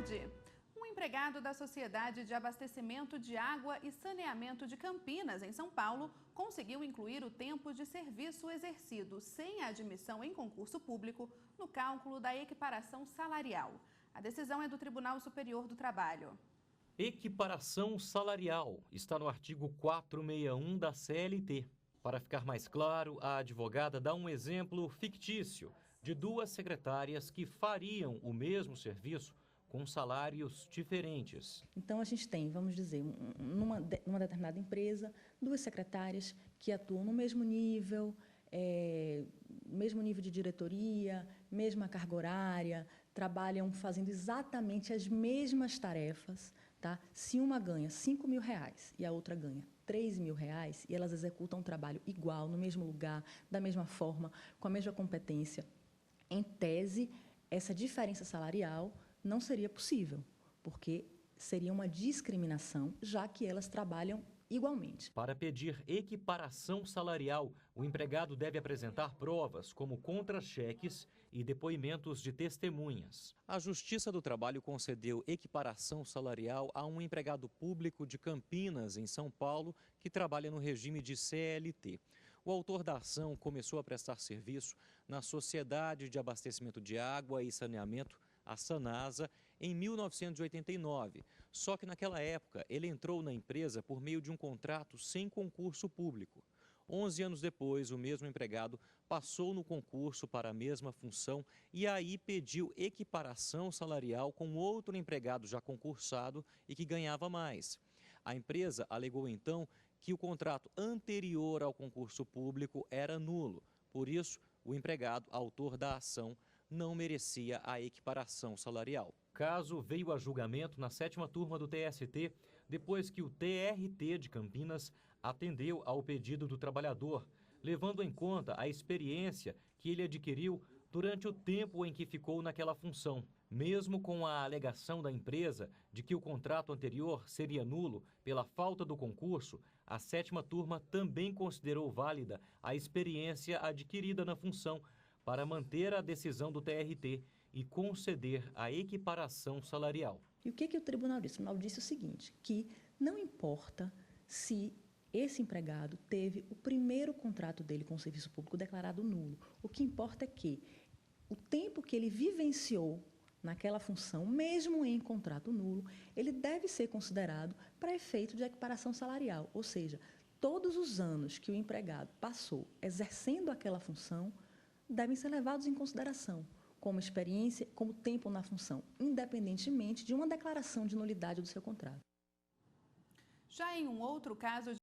tarde. Um empregado da Sociedade de Abastecimento de Água e Saneamento de Campinas, em São Paulo, conseguiu incluir o tempo de serviço exercido sem admissão em concurso público no cálculo da equiparação salarial. A decisão é do Tribunal Superior do Trabalho. Equiparação salarial está no artigo 461 da CLT. Para ficar mais claro, a advogada dá um exemplo fictício de duas secretárias que fariam o mesmo serviço com salários diferentes. Então, a gente tem, vamos dizer, numa determinada empresa, duas secretárias que atuam no mesmo nível de diretoria, mesma carga horária, trabalham fazendo exatamente as mesmas tarefas. Tá? Se uma ganha R$5.000 e a outra ganha R$3.000 e elas executam um trabalho igual, no mesmo lugar, da mesma forma, com a mesma competência, em tese, essa diferença salarial não seria possível, porque seria uma discriminação, já que elas trabalham igualmente. Para pedir equiparação salarial, o empregado deve apresentar provas como contra-cheques e depoimentos de testemunhas. A Justiça do Trabalho concedeu equiparação salarial a um empregado público de Campinas, em São Paulo, que trabalha no regime de CLT. O autor da ação começou a prestar serviço na Sociedade de Abastecimento de Água e Saneamento, a Sanasa, em 1989. Só que naquela época ele entrou na empresa por meio de um contrato sem concurso público. 11 anos depois, o mesmo empregado passou no concurso para a mesma função e aí pediu equiparação salarial com outro empregado já concursado e que ganhava mais. A empresa alegou então que o contrato anterior ao concurso público era nulo. Por isso, o empregado, autor da ação, não merecia a equiparação salarial. O caso veio a julgamento na 7ª turma do TST, depois que o TRT de Campinas atendeu ao pedido do trabalhador, levando em conta a experiência que ele adquiriu durante o tempo em que ficou naquela função. Mesmo com a alegação da empresa de que o contrato anterior seria nulo pela falta do concurso, a 7ª turma também considerou válida a experiência adquirida na função para manter a decisão do TRT e conceder a equiparação salarial. E o que o tribunal disse? O tribunal disse o seguinte, que não importa se esse empregado teve o primeiro contrato dele com o serviço público declarado nulo. O que importa é que o tempo que ele vivenciou naquela função, mesmo em contrato nulo, ele deve ser considerado para efeito de equiparação salarial. Ou seja, todos os anos que o empregado passou exercendo aquela função devem ser levados em consideração como experiência, como tempo na função, independentemente de uma declaração de nulidade do seu contrato. Já em um outro caso